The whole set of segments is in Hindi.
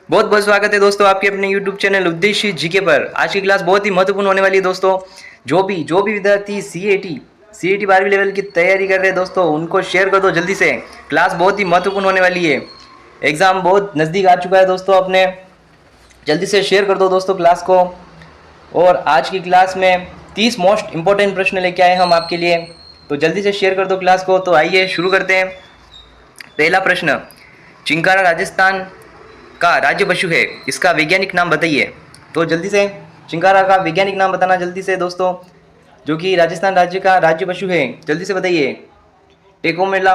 बहुत बहुत स्वागत है दोस्तों आपके अपने YouTube चैनल उद्देश्य जीके पर। आज की क्लास बहुत ही महत्वपूर्ण होने वाली है दोस्तों। जो भी विद्यार्थी सीएटी 12वीं लेवल की तैयारी कर रहे हैं दोस्तों, उनको शेयर कर दो जल्दी से। क्लास बहुत ही महत्वपूर्ण होने वाली है। एग्ज़ाम बहुत नज़दीक आ चुका है दोस्तों, अपने जल्दी से शेयर कर दो दोस्तों क्लास को। और आज की क्लास में 30 मोस्ट इंपॉर्टेंट प्रश्न लेके आए हम आपके लिए, तो जल्दी से शेयर कर दो क्लास को। तो आइए शुरू करते हैं। पहला प्रश्न, चिंकारा राजस्थान का राज्य पशु है, इसका वैज्ञानिक नाम बताइए। तो जल्दी से चिंकारा का वैज्ञानिक नाम बताना जल्दी से दोस्तों, जो कि राजस्थान राज्य का राज्य पशु है। जल्दी से बताइए। टेकोमेला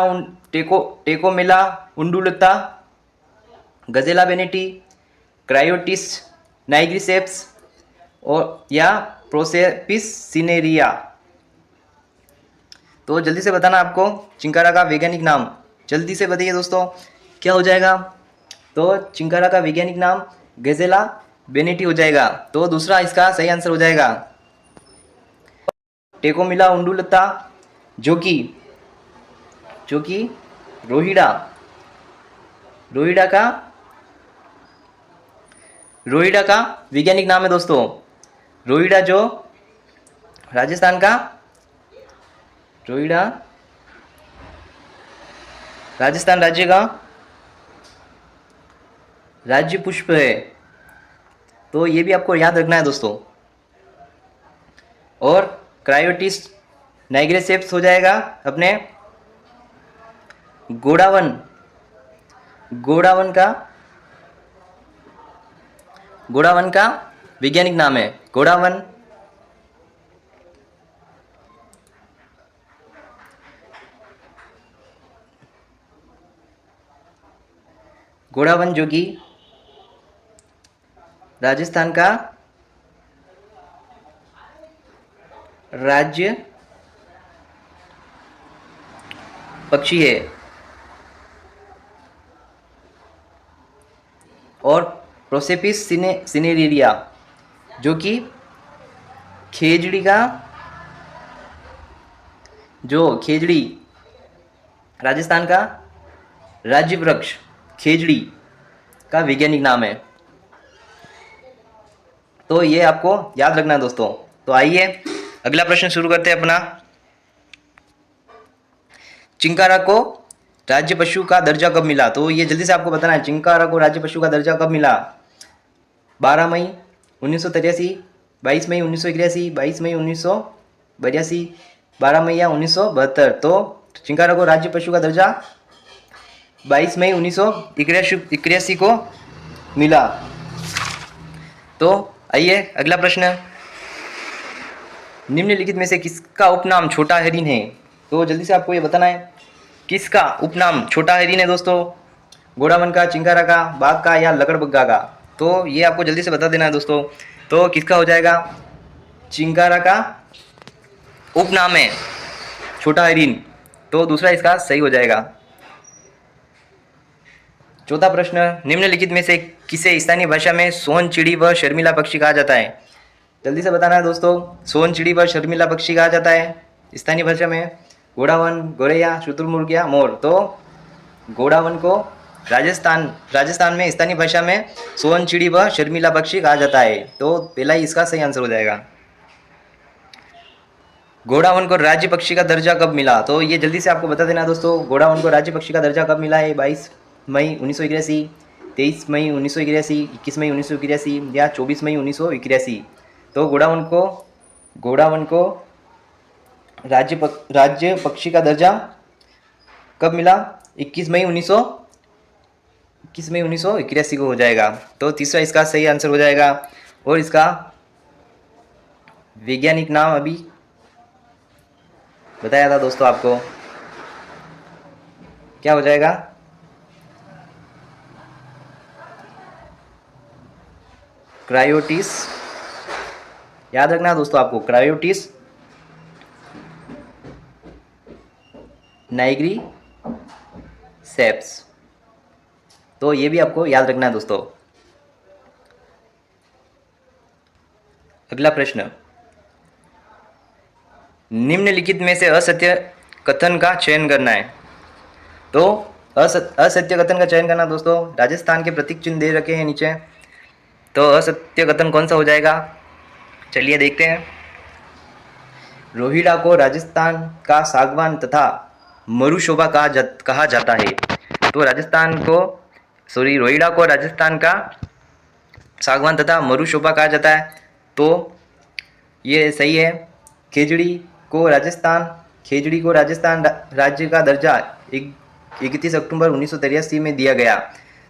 उंडुलता, गजेला बेनेटी, क्रायोटिस नाइग्रिसेप्स और या प्रोसेपिस सिनेरिया। तो जल्दी से बताना आपको चिंकारा का वैज्ञानिक नाम। जल्दी से बताइए दोस्तों, क्या हो जाएगा। तो चिंकारा का वैज्ञानिक नाम गजेला बेनेटी हो जाएगा। तो दूसरा इसका सही आंसर हो जाएगा। टेकोमिला उंडुलता, जो कि रोहिड़ा का वैज्ञानिक नाम है दोस्तों। रोहिड़ा जो राजस्थान का राजस्थान राज्य का राज्य पुष्प है। तो ये भी आपको याद रखना है दोस्तों। और क्रायोटिस नाइग्रेसेप्स हो जाएगा अपने गोडावन का वैज्ञानिक नाम है। गोडावन जो कि राजस्थान का राज्य पक्षी है। और प्रोसेपिस सिनेरिया, जो कि खेजड़ी राजस्थान का राज्य वृक्ष खेजड़ी का वैज्ञानिक नाम है। तो ये आपको याद रखना है दोस्तों। तो आइए अगला प्रश्न शुरू करते हैं अपना। चिंकारा को राज्य पशु का दर्जा कब मिला। तो ये जल्दी से आपको बताना है, चिंकारा को राज्य पशु का दर्जा कब मिला। 12 मई 1983, 22 मई 1981, 22 मई 1982, 12 मई या 1972। तो चिंकारा को राज्य पशु का दर्जा 22 मई 1981 को मिला। तो आइए अगला प्रश्न, निम्नलिखित में से किसका उपनाम छोटा हरिन है। तो जल्दी से आपको ये बताना है, किसका उपनाम छोटा हरिन है दोस्तों। गोडावन का, चिंकारा का, बाघ का या लकड़बग्गा का। तो ये आपको जल्दी से बता देना है दोस्तों। तो किसका हो जाएगा, चिंकारा का उपनाम है छोटा हरिन। तो दूसरा इसका सही हो जाएगा। चौथा प्रश्न, निम्नलिखित में से किसे स्थानीय भाषा में सोन चिड़ी व शर्मिला पक्षी कहा जाता है। जल्दी से बताना है दोस्तों, सोन चिड़ी व शर्मिला पक्षी कहा जाता है स्थानीय भाषा में। गोडावन, गोरैया, शुतुरमुर्ग या मोर। तो गोडावन को राजस्थान में स्थानीय भाषा में सोन चिड़ी व शर्मिला पक्षी कहा जाता है। तो पहला ही इसका सही आंसर हो जाएगा। गोडावन को राज्य पक्षी का दर्जा कब मिला। तो ये जल्दी से आपको बता देना है दोस्तों, गोडावन को राज्य पक्षी का दर्जा कब मिला है। 22 मई 1981, 23 मई 1981, 21 मई 1981 या 24 मई 1981। तो गोडावन को राज्य पक्षी का दर्जा कब मिला, 21 मई 1981 को हो जाएगा। तो तीसरा इसका सही आंसर हो जाएगा। और इसका वैज्ञानिक नाम अभी बताया था दोस्तों आपको, क्या हो जाएगा, क्रायोटिस। याद रखना है दोस्तों आपको, क्रायोटिस नाइग्रिसेप्स। तो ये भी आपको याद रखना है दोस्तों। अगला प्रश्न, निम्नलिखित में से असत्य कथन का चयन करना है। तो असत्य कथन का चयन करना दोस्तों। राजस्थान के प्रतीक चिन्ह दे रखे हैं नीचे, तो असत्य कथन कौन सा हो जाएगा, चलिए देखते हैं। रोहिड़ा को राजस्थान का सागवान तथा मरुशोभा कहा जाता है। तो राजस्थान को रोहिड़ा को राजस्थान का सागवान तथा मरुशोभा कहा जाता है, तो ये सही है। खेजड़ी को राजस्थान राज्य का दर्जा 31 अक्टूबर 1983 में दिया गया,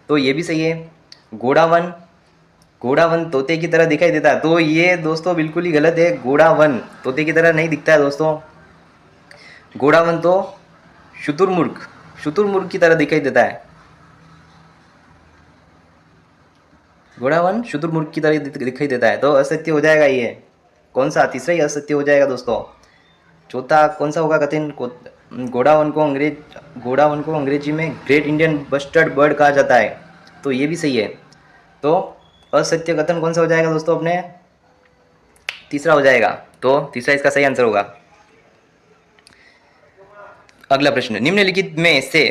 तो ये भी सही है। घोड़ावन तोते की तरह दिखाई देता है, तो ये दोस्तों बिल्कुल ही गलत है। घोड़ावन तोते की तरह नहीं दिखता है दोस्तों। घोड़ावन तो शुतुरमुर्ग की तरह दिखाई देता है। घोड़ावन शुतुरमुर्ग की तरह दिखाई देता है, तो असत्य हो जाएगा ये। कौन सा, तीसरा ही असत्य हो जाएगा दोस्तों। चौथा कौन सा होगा कथन, घोड़ावन को अंग्रेजी में ग्रेट इंडियन बस्टर्ड बर्ड कहा जाता है, तो ये भी सही है। तो असत्य कथन कौन सा हो जाएगा दोस्तों, अपने तीसरा हो जाएगा, तो तीसरा इसका सही आंसर होगा। अगला प्रश्न, निम्नलिखित में से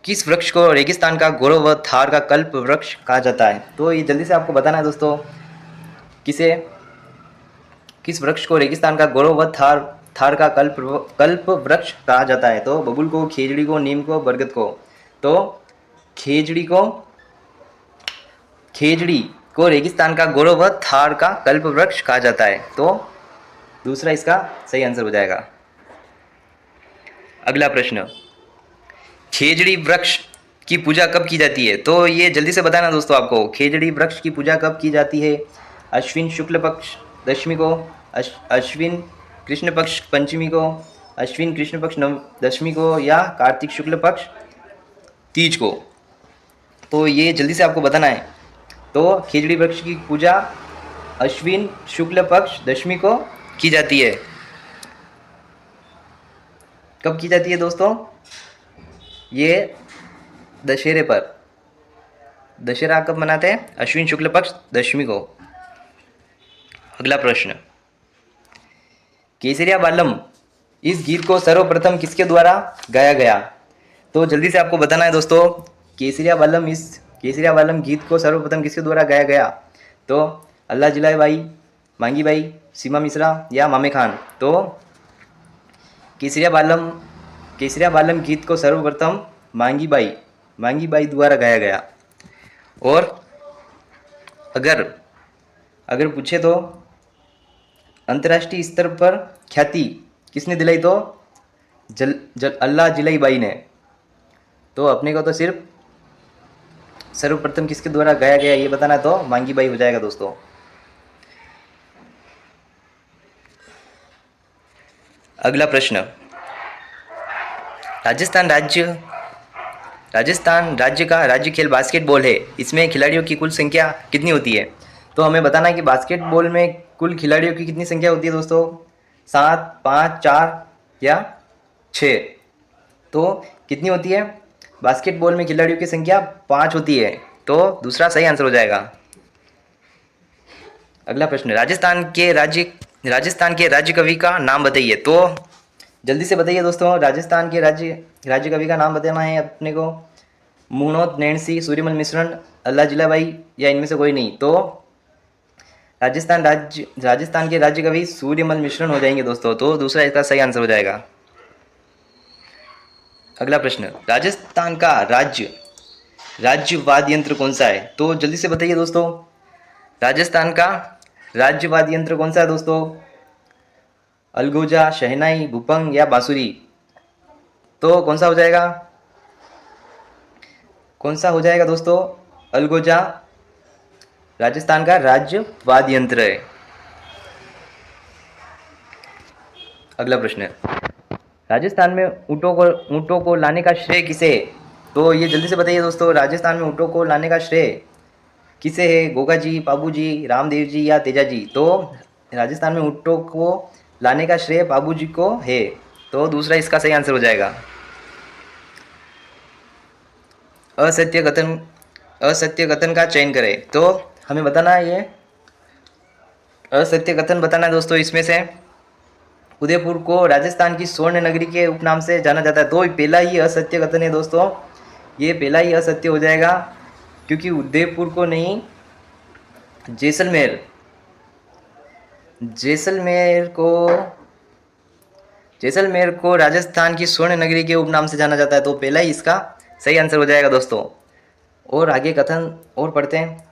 किस वृक्ष को रेगिस्तान का गौरव व थार का कल्प वृक्ष कहा जाता है। तो ये जल्दी से आपको बताना है दोस्तों, किस वृक्ष को रेगिस्तान का गौरव व थार का कल्प वृक्ष कहा जाता है। तो बबूल को, खेजड़ी को, नीम को, बरगद को। तो खेजड़ी को रेगिस्तान का गौरव व थार का कल्प वृक्ष कहा जाता है, तो दूसरा इसका सही आंसर हो जाएगा। अगला प्रश्न, खेजड़ी वृक्ष की पूजा कब की जाती है। तो ये जल्दी से बताना दोस्तों आपको, खेजड़ी वृक्ष की पूजा कब की जाती है। अश्विन शुक्ल पक्ष दशमी को, अश्विन कृष्ण पक्ष पंचमी को, अश्विन कृष्ण पक्ष दशमी को, या कार्तिक शुक्ल पक्ष तीज को। तो ये जल्दी से आपको बताना है। तो खेजड़ी वृक्ष की पूजा अश्विन शुक्ल पक्ष दशमी को की जाती है। कब की जाती है दोस्तों, ये दशहरे पर। दशहरा कब मनाते हैं, अश्विन शुक्ल पक्ष दशमी को। अगला प्रश्न, केसरिया बालम इस गीत को सर्वप्रथम किसके द्वारा गाया गया। तो जल्दी से आपको बताना है दोस्तों, केसरिया बालम गीत को सर्वप्रथम किसके द्वारा गाया गया। तो अल्लाह जिलाई बाई, मांगी बाई, सीमा मिश्रा, या मामे खान। तो केसरिया बालम गीत को सर्वप्रथम मांगी बाई द्वारा गाया गया। और अगर पूछे तो अंतर्राष्ट्रीय स्तर पर ख्याति किसने दिलाई, तो अल्लाह जिलाई बाई ने। तो अपने को तो सिर्फ सर्वप्रथम किसके द्वारा गाया गया ये बताना, तो मांगी बाई हो जाएगा दोस्तों। अगला प्रश्न, राजस्थान राज्य का राज्य खेल बास्केटबॉल है, इसमें खिलाड़ियों की कुल संख्या कितनी होती है। तो हमें बताना है कि बास्केटबॉल में कुल खिलाड़ियों की कितनी संख्या होती है दोस्तों, 7, 5, 4 या 6। तो कितनी होती है, बास्केटबॉल में खिलाड़ियों की संख्या 5 होती है, तो दूसरा सही आंसर हो जाएगा। अगला प्रश्न, राजस्थान के राज्य कवि का नाम बताइए। तो जल्दी से बताइए दोस्तों, राजस्थान के राज्य कवि का नाम बताना है अपने को। मुहनोत नैणसी, सूर्यमल मिश्रण, अल्लाह जिलाबाई, या इनमें से कोई नहीं। तो राजस्थान के राज्य कवि सूर्यमल मिश्रण हो जाएंगे दोस्तों, तो दूसरा इसका सही आंसर हो जाएगा। अगला प्रश्न, राजस्थान का राज्य वाद्य यंत्र कौन सा है। तो जल्दी से बताइए दोस्तों, राजस्थान का राज्य वाद्य यंत्र कौन सा है दोस्तों। अलगोजा, शहनाई, भूपंग, या बांसुरी। तो कौन सा हो जाएगा दोस्तों, अलगोजा राजस्थान का राज्य वाद्य यंत्र है। अगला प्रश्न, राजस्थान में ऊँटों को लाने का श्रेय किसे है। तो ये जल्दी से बताइए दोस्तों, राजस्थान में ऊँटों को लाने का श्रेय किसे है, गोगा जी, पाबू जी, रामदेव जी, या तेजा जी। तो राजस्थान में ऊँटों को लाने का श्रेय पाबू जी को है, तो दूसरा इसका सही आंसर हो जाएगा। असत्य कथन का चयन करें। तो हमें बताना है, ये असत्य कथन बताना है दोस्तों। इसमें से उदयपुर को राजस्थान की स्वर्ण नगरी के उपनाम से जाना जाता है। तो पहला ही असत्य कथन है दोस्तों, ये पहला ही असत्य हो जाएगा, क्योंकि उदयपुर को नहीं, जैसलमेर जैसलमेर को जैसलमेर को राजस्थान की स्वर्ण नगरी के उपनाम से जाना जाता है। तो पहला ही इसका सही आंसर हो जाएगा दोस्तों। और आगे कथन और पढ़ते हैं।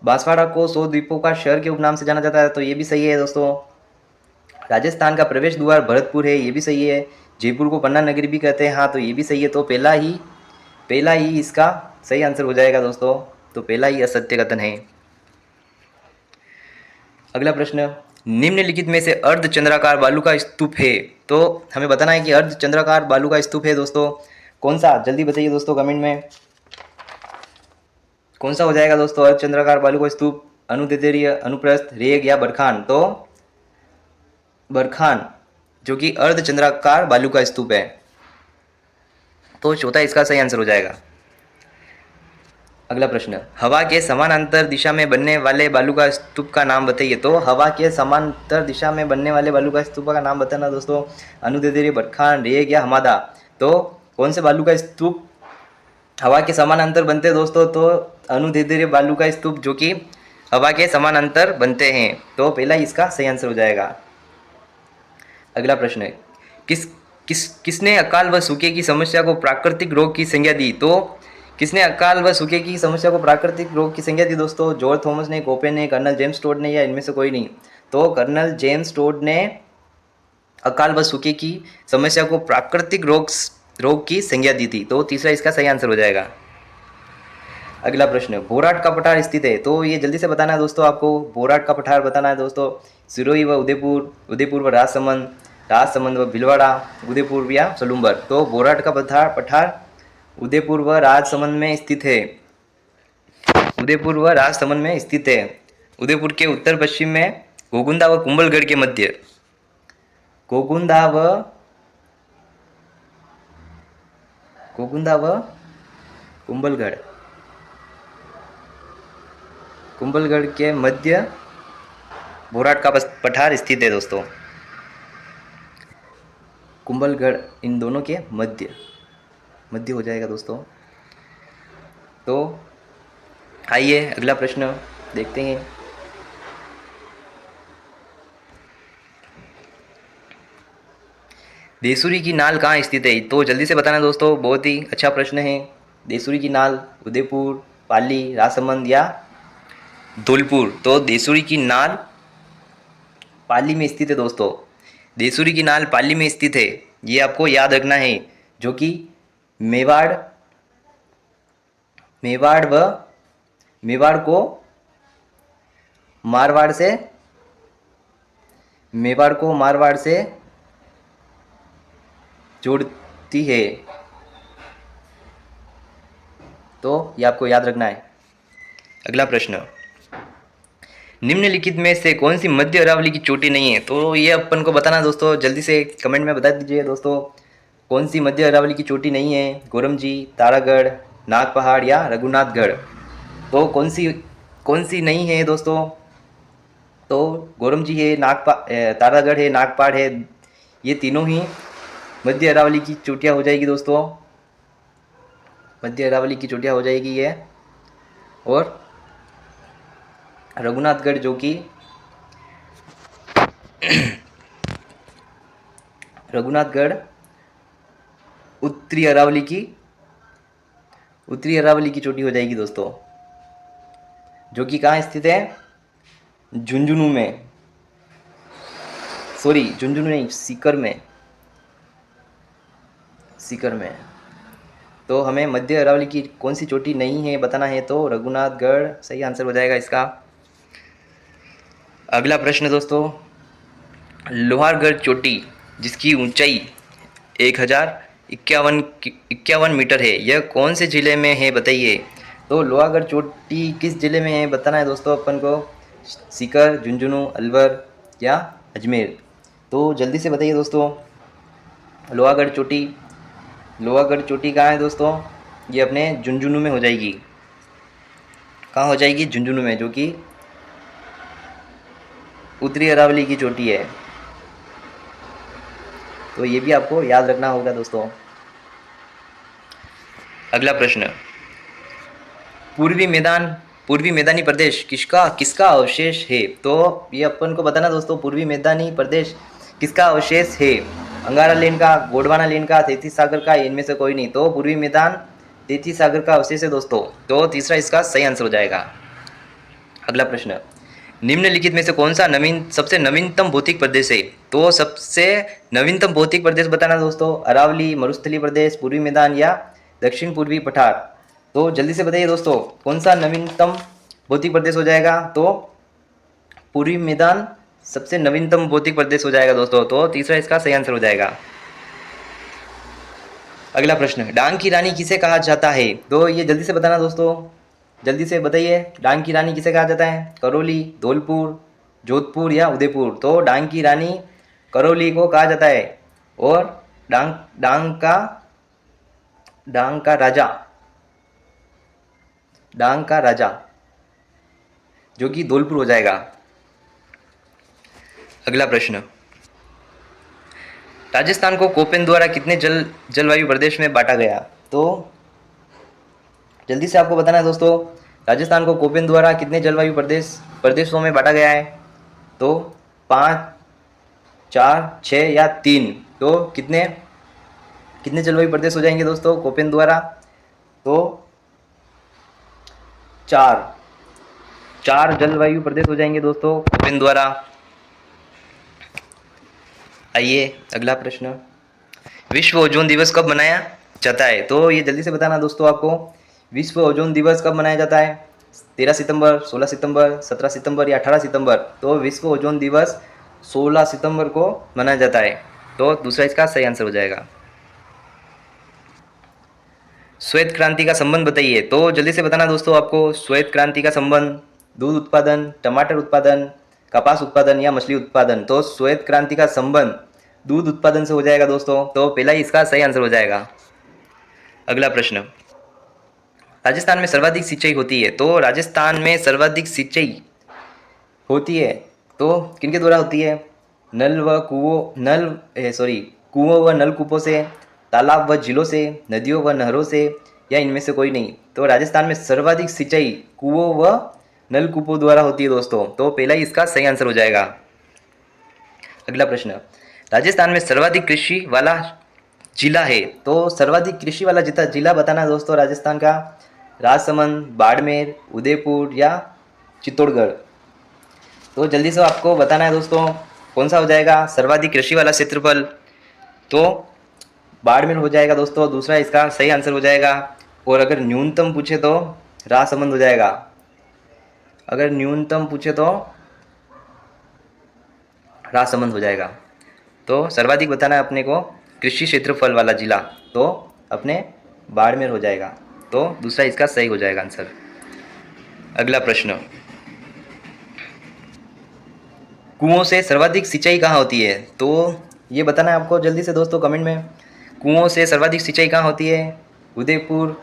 बांसवाड़ा को 100 द्वीपों का शहर के उपनाम से जाना जाता है। तो ये भी सही है दोस्तों। राजस्थान का प्रवेश द्वार भरतपुर है, ये भी सही है। जयपुर को पन्ना नगरी भी कहते हैं, हाँ, तो ये भी सही है। तो पहला ही इसका सही आंसर हो जाएगा दोस्तों। तो पहला ही असत्य कथन है। अगला प्रश्न, निम्नलिखित में से अर्धचंद्राकार बालू का स्तूप है। तो हमें बताना है कि अर्धचंद्राकार बालू का स्तूप है दोस्तों कौन सा, जल्दी बताइए दोस्तों कमेंट में, कौन सा हो जाएगा दोस्तों अर्धचंद्राकार बालू का स्तूप, अनुदैर्ध्य, अनुप्रस्थ, रेग या बरखान। तो बरखान, जो कि अर्धचंद्राकार बालू का स्तूप है। तो चौथा इसका सही आंसर हो जाएगा। अगला प्रश्न, हवा के समानांतर दिशा में बनने वाले बालू का स्तूप का नाम बताइए। तो हवा के समांतर दिशा में बनने वाले बालू का स्तूप का नाम बताना दोस्तों, अनुदैर्ध्य, बरखान, रेग या हमादा। तो कौन से बालू का स्तूप हवा के समानांतर बनते हैं दोस्तों? तो अनुदैर्ध्य बालू का स्तूप, जो कि हवा के समानांतर बनते हैं। तो पहला ही इसका सही आंसर हो जाएगा। अगला प्रश्न है, किसने अकाल व सूखे की समस्या को प्राकृतिक रोग की संज्ञा दी। तो किसने अकाल व सूखे की समस्या को प्राकृतिक रोग की संज्ञा दी दोस्तों? जॉर्ज थॉमस ने, कोपे ने, कर्नल जेम्स टोड ने, या इनमें से कोई नहीं? तो कर्नल जेम्स टोड ने अकाल व सूखे की समस्या को प्राकृतिक रोग की संज्ञा दी थी। तो तीसरा इसका सही आंसर हो जाएगा। अगला प्रश्न, बोराट का पठार स्थित है। तो ये जल्दी से बताना है दोस्तों आपको, बोराट का पठार बताना है दोस्तों। सिरोही व उदयपुर, उदयपुर व राजसमंद व भीलवाड़ा, उदयपुर या सलूम्बर। तो बोराट का पठार उदयपुर व राजसमंद में स्थित है। उदयपुर व राजसमंद में स्थित है। उदयपुर के उत्तर पश्चिम में गोगुंदा व कुंभलगढ़ के मध्य, गोगुंदा व कुंभलगढ़ के मध्य बोराट का पठार स्थित है दोस्तों। कुंभलगढ़ इन दोनों के मध्य हो जाएगा दोस्तों। तो आइए अगला प्रश्न देखते हैं। देसूरी की नाल कहाँ स्थित है? तो जल्दी से बताना दोस्तों, बहुत ही अच्छा प्रश्न है। देसूरी की नाल उदयपुर, पाली, राजसमंद या धौलपुर। तो देसूरी की नाल पाली में स्थित है दोस्तों। देसूरी की नाल पाली में स्थित है, ये आपको याद रखना है, जो कि मेवाड़ को मारवाड़ से जोड़ती है। तो ये आपको याद रखना है। अगला प्रश्न, निम्नलिखित में से कौन सी मध्य अरावली की चोटी नहीं है? तो ये अपन को बताना दोस्तों, जल्दी से कमेंट में बता दीजिए दोस्तों, कौन सी मध्य अरावली की चोटी नहीं है? गोरमजी, तारागढ़, नाग पहाड़ या रघुनाथगढ़। तो कौन सी नहीं है दोस्तों? तो गोरमजी है, तारागढ़ है, नागपहाड़ है, ये तीनों ही मध्य अरावली की चोटियाँ हो जाएगी दोस्तों। मध्य अरावली की चोटियाँ हो जाएगी ये। और रघुनाथगढ़, जो कि रघुनाथगढ़ उत्तरी अरावली की चोटी हो जाएगी दोस्तों, जो कि कहाँ स्थित है? झुंझुनू में, सॉरी झुंझुनू नहीं, सीकर में। तो हमें मध्य अरावली की कौन सी चोटी नहीं है बताना है, तो रघुनाथगढ़ सही आंसर हो जाएगा इसका। अगला प्रश्न दोस्तों, लोहारगढ़ चोटी जिसकी ऊंचाई 1051 मीटर है, यह कौन से ज़िले में है बताइए। तो लोहागढ़ चोटी किस ज़िले में है बताना है दोस्तों अपन को, सीकर, झुंझुनू, अलवर या अजमेर। तो जल्दी से बताइए दोस्तों, लोहागढ़ चोटी कहाँ है दोस्तों? ये अपने झुंझुनू में हो जाएगी। कहाँ हो जाएगी? झुंझुनू में, जो कि उत्तरी अरावली की चोटी है। तो ये भी आपको याद रखना होगा दोस्तों। अगला प्रश्न, पूर्वी मैदानी प्रदेश किसका किसका अवशेष है? तो ये अपन को बताना दोस्तों, पूर्वी मैदानी प्रदेश किसका अवशेष है? अंगारा लेन का, गोंडवाना लेन का, तैतीस सागर का, इनमें से कोई नहीं। तो पूर्वी मैदान तैतीस सागर का अवशेष है दोस्तों। तो तीसरा इसका सही आंसर हो जाएगा। अगला प्रश्न, निम्नलिखित में से कौन सा सबसे नवीनतम भौतिक प्रदेश है? तो सबसे नवीनतम भौतिक प्रदेश बताना दोस्तों, अरावली, मरुस्थलीय प्रदेश, पूर्वी मैदान या दक्षिण पूर्वी पठार। तो जल्दी से बताइए दोस्तों, कौन सा नवीनतम भौतिक प्रदेश हो जाएगा? तो पूर्वी मैदान सबसे नवीनतम भौतिक प्रदेश हो जाएगा दोस्तों। तो तीसरा इसका सही आंसर हो जाएगा। अगला प्रश्न, डांग की रानी किसे कहा जाता है? तो ये जल्दी से बताना दोस्तों, जल्दी से बताइए, डांग की रानी किसे कहा जाता है? करौली, धौलपुर, जोधपुर या उदयपुर। तो डांग की रानी करौली को कहा जाता है, और डांग का राजा जो कि धौलपुर हो जाएगा। अगला प्रश्न, राजस्थान को कोपेन द्वारा कितने जलवायु प्रदेश में बांटा गया? तो जल्दी से आपको बताना है दोस्तों, राजस्थान को कोपेन द्वारा कितने जलवायु प्रदेशों में बांटा गया है? तो 5, 4, 6 या 3। तो कितने जलवायु प्रदेश हो जाएंगे दोस्तों कोपेन द्वारा? तो 4 जलवायु प्रदेश हो जाएंगे दोस्तों कोपेन द्वारा। आइए अगला प्रश्न, विश्व ओजोन दिवस कब मनाया जाता है? तो ये जल्दी से बताना दोस्तों आपको, विश्व ओजोन दिवस कब मनाया जाता है? 13 सितंबर, 16 सितंबर, 17 सितंबर या 18 सितंबर। तो विश्व ओजोन दिवस 16 सितंबर को मनाया जाता है। तो दूसरा इसका सही आंसर हो जाएगा। श्वेत क्रांति का संबंध बताइए। तो जल्दी से बताना दोस्तों आपको, श्वेत क्रांति का संबंध दूध उत्पादन, टमाटर उत्पादन, कपास उत्पादन या मछली उत्पादन। तो श्वेत क्रांति का संबंध दूध उत्पादन से हो जाएगा दोस्तों। तो पहला ही इसका सही आंसर हो जाएगा। अगला प्रश्न, राजस्थान में सर्वाधिक सिंचाई होती है। तो राजस्थान में सर्वाधिक सिंचाई होती है तो किनके द्वारा होती है? कुओं व नलकूपों से, तालाब व झीलों से, नदियों व नहरों से या इनमें से कोई नहीं। तो राजस्थान में सर्वाधिक सिंचाई कुओं व नलकूपों द्वारा होती है दोस्तों। तो पहला ही इसका सही आंसर हो जाएगा। अगला प्रश्न, राजस्थान में सर्वाधिक कृषि वाला जिला है। तो सर्वाधिक कृषि वाला जिला बताना दोस्तों राजस्थान का, राजसमंद, बाड़मेर, उदयपुर या चित्तौड़गढ़। तो जल्दी से आपको बताना है दोस्तों, कौन सा हो जाएगा सर्वाधिक कृषि वाला क्षेत्रफल? तो बाड़मेर हो जाएगा दोस्तों, दूसरा इसका सही आंसर हो जाएगा। और अगर न्यूनतम पूछे तो राजसमंद हो जाएगा। अगर न्यूनतम पूछे तो राजसमंद हो जाएगा। तो सर्वाधिक बताना है अपने को कृषि क्षेत्रफल वाला जिला, तो अपने बाड़मेर हो जाएगा। तो दूसरा इसका सही हो जाएगा आंसर। अगला प्रश्न, कुओं से सर्वाधिक सिंचाई कहाँ होती है? तो ये बताना है आपको जल्दी से दोस्तों कमेंट में, कुओं से सर्वाधिक सिंचाई कहाँ होती है? उदयपुर,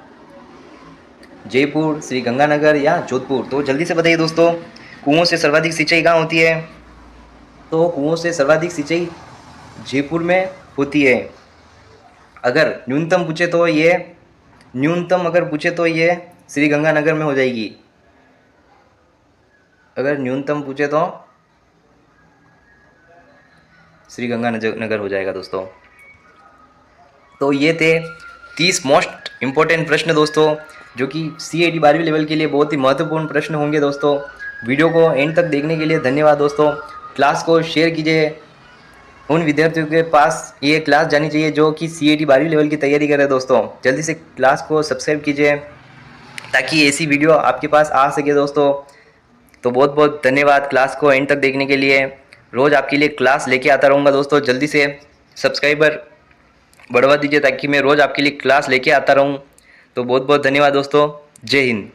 जयपुर, श्री गंगानगर या जोधपुर। तो जल्दी से बताइए दोस्तों, कुओं से सर्वाधिक सिंचाई कहाँ होती है? तो कुओं से सर्वाधिक सिंचाई जयपुर में होती है। अगर न्यूनतम पूछे तो ये श्री गंगानगर में हो जाएगी। अगर न्यूनतम पूछे तो श्री गंगानगर हो जाएगा दोस्तों। तो ये थे 30 मोस्ट इम्पोर्टेंट प्रश्न दोस्तों, जो कि CAT 12वीं लेवल के लिए बहुत ही महत्वपूर्ण प्रश्न होंगे दोस्तों। वीडियो को एंड तक देखने के लिए धन्यवाद दोस्तों। क्लास को शेयर कीजिए, उन विद्यार्थियों के पास ये क्लास जानी चाहिए जो कि CAT 12वीं लेवल की तैयारी कर रहे हैं दोस्तों। जल्दी से क्लास को सब्सक्राइब कीजिए ताकि ऐसी वीडियो आपके पास आ सके दोस्तों। तो बहुत बहुत धन्यवाद क्लास को एंड तक देखने के लिए। रोज़ आपके लिए क्लास लेके आता रहूँगा दोस्तों। जल्दी से सब्सक्राइबर बढ़वा दीजिए ताकि मैं रोज़ आपके लिए क्लास लेके आता रहूँ। तो बहुत बहुत धन्यवाद दोस्तों। जय हिंद।